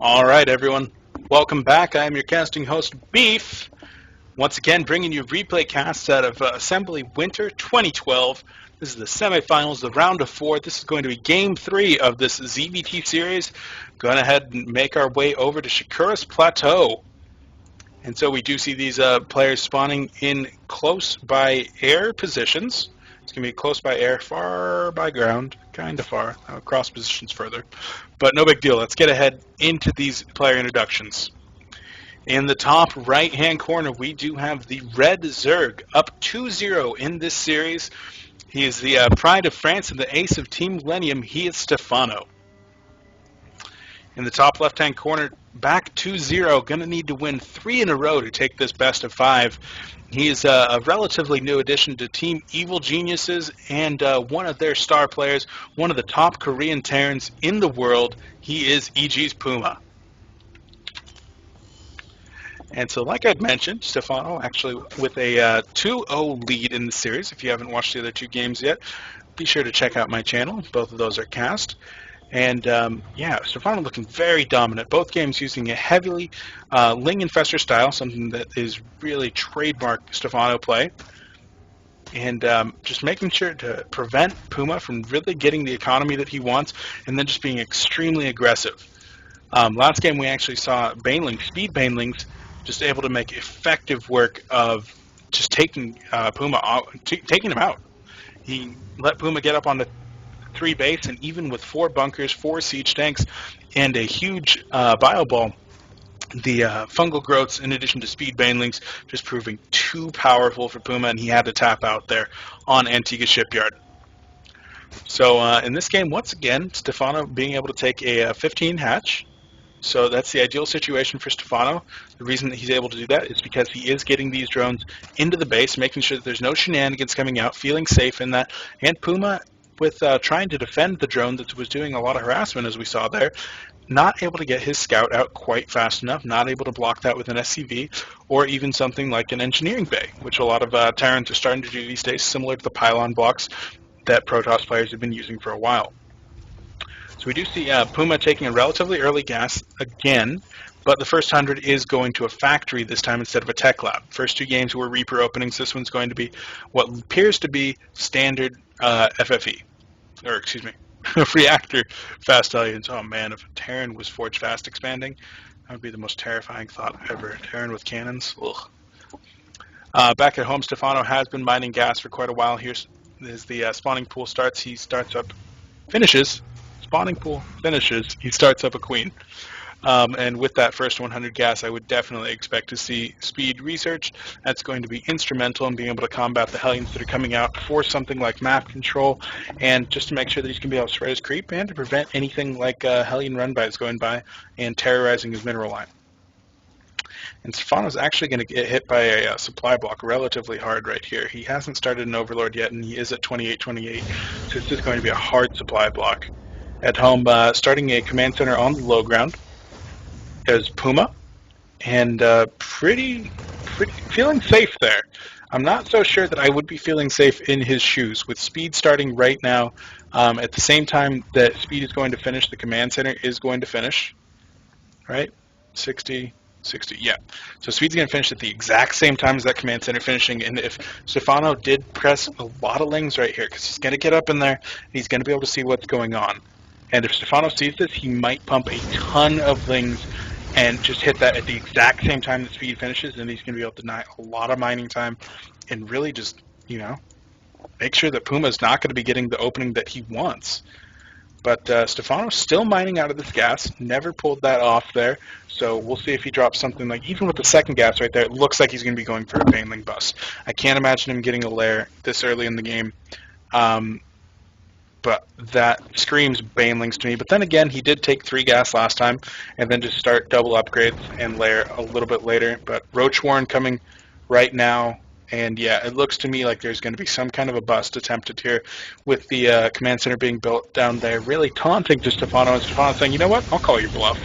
All right, everyone. Welcome back. I am your casting host, Beef. Once again, bringing you replay casts out of Assembly Winter 2012. This is the semifinals, the round of 4. This is going to be Game 3 of this ZVT series. Going ahead and make our way over to Shakura's Plateau. And so we do see these players spawning in close by air positions. It's going to be close by air, far by ground, kind of far, cross positions further. But no big deal. Let's get ahead into these player introductions. In the top right-hand corner, we do have the Red Zerg, up 2-0 in this series. He is the pride of France and the ace of Team Millennium. He is Stephano. In the top left-hand corner, back 2-0, going to need to win 3 in a row to take this best of 5. He is a relatively new addition to Team Evil Geniuses and one of their star players, one of the top Korean Terrans in the world. He is EG.Puma. And so, like I'd mentioned, Stephano actually with a 2-0 lead in the series. If you haven't watched the other 2 games yet, be sure to check out my channel. Both of those are cast. And, Stephano looking very dominant. Both games using a heavily Ling Infestor style, something that is really trademark Stephano play. And just making sure to prevent Puma from really getting the economy that he wants, and then just being extremely aggressive. Last game we actually saw speed Banelings, just able to make effective work of just taking Puma out, taking him out. He let Puma get up on the 3 base, and even with 4 bunkers, 4 siege tanks, and a huge bio ball, the fungal growths, in addition to speed banelings, just proving too powerful for Puma, and he had to tap out there on Antigua Shipyard. So in this game, once again, Stephano being able to take a 15 hatch. So that's the ideal situation for Stephano. The reason that he's able to do that is because he is getting these drones into the base, making sure that there's no shenanigans coming out, feeling safe in that. And Puma, with trying to defend the drone that was doing a lot of harassment, as we saw there, not able to get his scout out quite fast enough, not able to block that with an SCV, or even something like an engineering bay, which a lot of Terrans are starting to do these days, similar to the pylon blocks that Protoss players have been using for a while. So we do see Puma taking a relatively early gas again, but the first 100 is going to a factory this time instead of a tech lab. First 2 games were Reaper openings. This one's going to be what appears to be standard FFE, or excuse me, reactor fast Hellions. Oh man, if a Terran was Forge fast expanding, that would be the most terrifying thought ever. Terran with cannons. Ugh. Back at home, Stephano has been mining gas for quite a while. Here's as the spawning pool starts. He starts up, finishes. Spawning pool finishes. He starts up a queen. And with that first 100 gas, I would definitely expect to see speed research. That's going to be instrumental in being able to combat the Hellions that are coming out for something like map control, and just to make sure that he's going to be able to spread his creep and to prevent anything like Hellion run-bys going by and terrorizing his mineral line. And Stephano's actually going to get hit by a supply block relatively hard right here. He hasn't started an Overlord yet, and he is at 28-28, so this is going to be a hard supply block. At home, starting a command center on the low ground is Puma, and pretty feeling safe there. I'm not so sure that I would be feeling safe in his shoes. With speed starting right now, at the same time that speed is going to finish, the command center is going to finish, right? 60, yeah. So speed's going to finish at the exact same time as that command center finishing, and if Stephano did press a lot of lings right here, because he's going to get up in there, and he's going to be able to see what's going on. And if Stephano sees this, he might pump a ton of lings and just hit that at the exact same time that speed finishes, and he's going to be able to deny a lot of mining time and really just, make sure that Puma's not going to be getting the opening that he wants. But Stephano's still mining out of this gas, never pulled that off there, so we'll see if he drops something like, even with the second gas right there, it looks like he's going to be going for a Baneling bus. I can't imagine him getting a lair this early in the game. But that screams Banelings to me. But then again, he did take 3 gas last time, and then just start double upgrades and layer a little bit later. But Roach Warren coming right now, and yeah, it looks to me like there's going to be some kind of a bust attempted here with the command center being built down there, really taunting to Stephano, and Stephano saying, you know what, I'll call your bluff.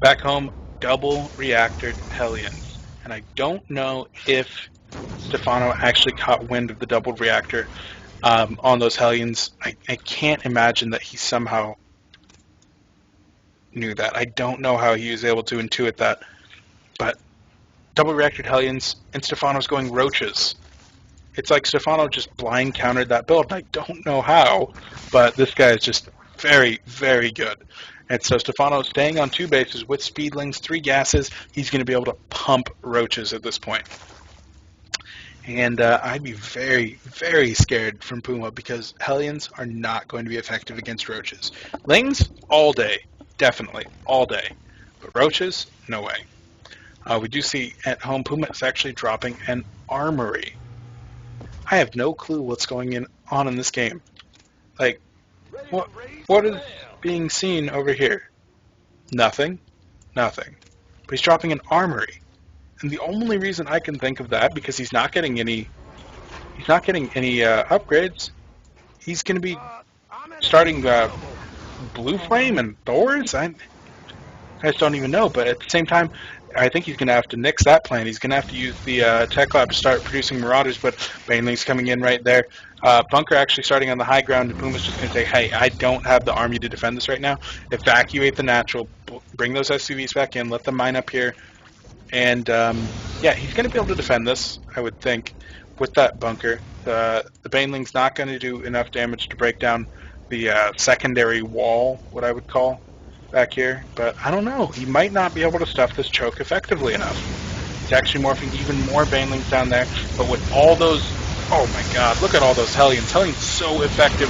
Back home, double reactored Hellions. And I don't know if Stephano actually caught wind of the double reactor on those Hellions. I can't imagine that he somehow knew that. I don't know how he was able to intuit that. But double reactored Hellions, and Stephano's going Roaches. It's like Stephano just blind countered that build, and I don't know how, but this guy is just very, very good. And so Stephano staying on 2 bases with Speedlings, 3 gases, he's going to be able to pump Roaches at this point. And I'd be very, very scared from Puma because Hellions are not going to be effective against Roaches. Lings, all day. Definitely, all day. But Roaches, no way. We do see at home Puma is actually dropping an Armory. I have no clue what's going on in this game. Like, what is being seen over here? Nothing. Nothing. But he's dropping an Armory. And the only reason I can think of that, because he's not getting any upgrades, he's going to be starting Blue Flame and Thors. I just don't even know. But at the same time, I think he's going to have to nix that plan. He's going to have to use the Tech Lab to start producing Marauders, but Baneling's coming in right there. Bunker actually starting on the high ground, and Puma's just going to say, hey, I don't have the army to defend this right now. Evacuate the natural, bring those SUVs back in, let them mine up here. And, yeah, he's going to be able to defend this, I would think, with that bunker. The Baneling's not going to do enough damage to break down the secondary wall, what I would call, back here. But I don't know. He might not be able to stuff this choke effectively enough. He's actually morphing even more Banelings down there. But with all those... Oh, my God. Look at all those Hellions. Hellions so effective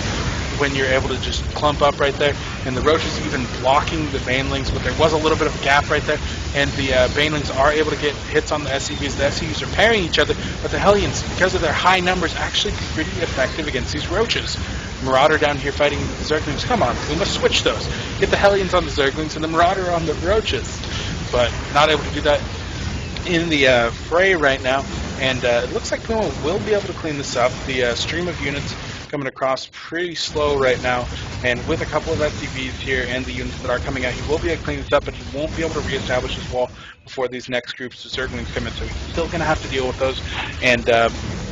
when you're able to just clump up right there. And the Roaches even blocking the Banelings, but there was a little bit of a gap right there. And the Banelings are able to get hits on the SCVs. The SCVs are parrying each other, but the Hellions, because of their high numbers, actually pretty effective against these Roaches. Marauder down here fighting the Zerglings. Come on, we must switch those. Get the Hellions on the Zerglings and the Marauder on the Roaches. But not able to do that in the fray right now. And it looks like Puma will be able to clean this up. The stream of units coming across pretty slow right now, and with a couple of SCVs here and the units that are coming out, he will be able to clean this up, but he won't be able to reestablish his wall before these next groups of Zerglings come in, so he's still going to have to deal with those. And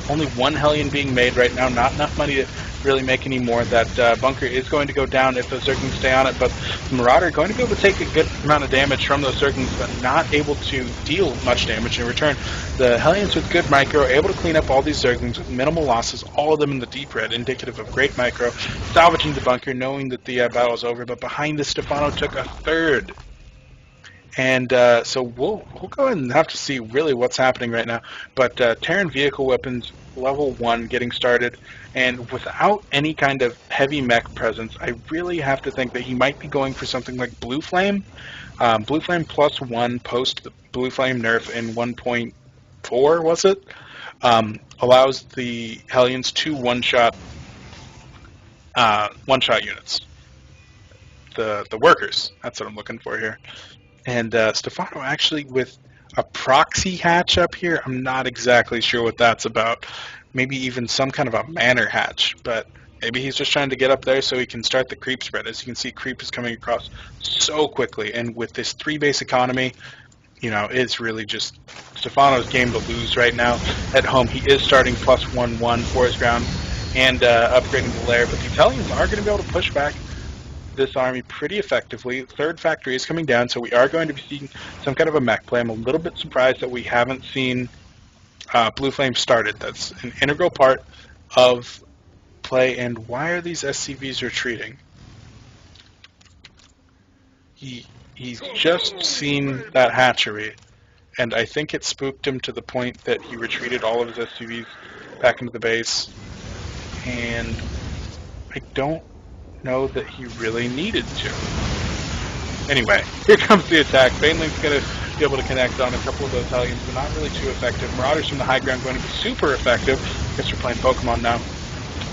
only 1 Hellion being made right now, not enough money to really make any more. That bunker is going to go down if those Zerglings stay on it, but the Marauder going to be able to take a good amount of damage from those Zerglings, but not able to deal much damage in return. The Hellions with good micro, able to clean up all these Zerglings with minimal losses, all of them in the deep red, indicative of great micro, salvaging the bunker, knowing that the battle is over, but behind this, Stephano took a third. And so we'll go ahead and have to see really what's happening right now. But Terran vehicle weapons, level 1, getting started. And without any kind of heavy mech presence, I really have to think that he might be going for something like Blue Flame. Blue Flame plus 1 post Blue Flame nerf in 1.4, was it? Allows the Hellions to one-shot units. The workers, that's what I'm looking for here. And Stephano actually with a proxy hatch up here, I'm not exactly sure what that's about. Maybe even some kind of a manor hatch, but maybe he's just trying to get up there so he can start the creep spread. As you can see, creep is coming across so quickly, and with this 3-base economy, you know, it's really just Stephano's game to lose right now. At home, he is starting plus 1/1 for his ground and upgrading the lair, but the Italians are going to be able to push back this army pretty effectively. Third factory is coming down, so we are going to be seeing some kind of a mech play. I'm a little bit surprised that we haven't seen Blue Flame started. That's an integral part of play. And why are these SCVs retreating? He's just seen that hatchery, and I think it spooked him to the point that he retreated all of his SCVs back into the base. And I don't know that he really needed to. Anyway, here comes the attack. Baneling's going to be able to connect on a couple of those Hellions, but not really too effective. Marauders from the high ground going to be super effective. I guess we're playing Pokemon now.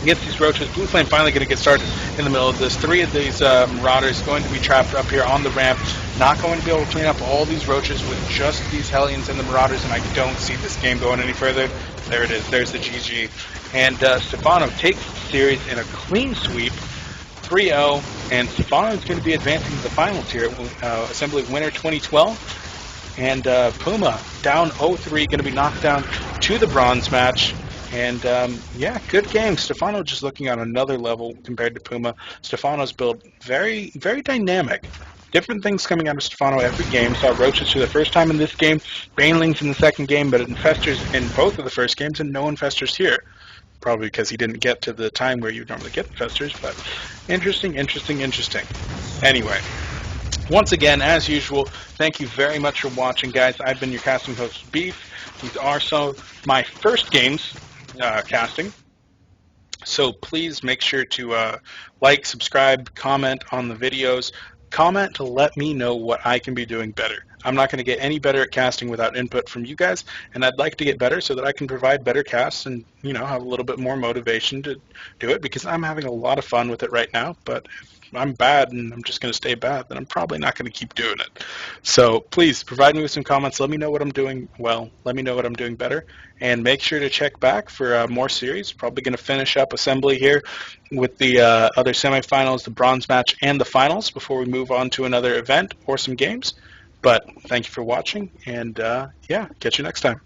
Against these Roaches, Blue Flame finally going to get started in the middle of this. 3 of these Marauders going to be trapped up here on the ramp. Not going to be able to clean up all these Roaches with just these Hellions and the Marauders, and I don't see this game going any further. There it is. There's the GG. And Stephano takes the series in a clean sweep. 3-0, and Stephano is going to be advancing to the finals here at Assembly Winter 2012. And Puma down 0-3, going to be knocked down to the bronze match. And yeah, good game. Stephano just looking on another level compared to Puma. Stephano's build very, very dynamic. different things coming out of Stephano every game. Saw Roaches for the first time in this game, Banelings in the second game, but Infestors in both of the first games, and no Infestors here. Probably because he didn't get to the time where you normally get Infestors, but interesting. Anyway, once again, as usual, thank you very much for watching, guys. I've been your casting host, Beef. These are some of my first games casting. So please make sure to like, subscribe, comment on the videos. Comment to let me know what I can be doing better. I'm not going to get any better at casting without input from you guys, and I'd like to get better so that I can provide better casts and, you know, have a little bit more motivation to do it, because I'm having a lot of fun with it right now. But if I'm bad and I'm just going to stay bad, then I'm probably not going to keep doing it. So please provide me with some comments. Let me know what I'm doing well. Let me know what I'm doing better. And make sure to check back for more series. Probably going to finish up Assembly here with the other semifinals, the bronze match, and the finals before we move on to another event or some games. But thank you for watching, and yeah, catch you next time.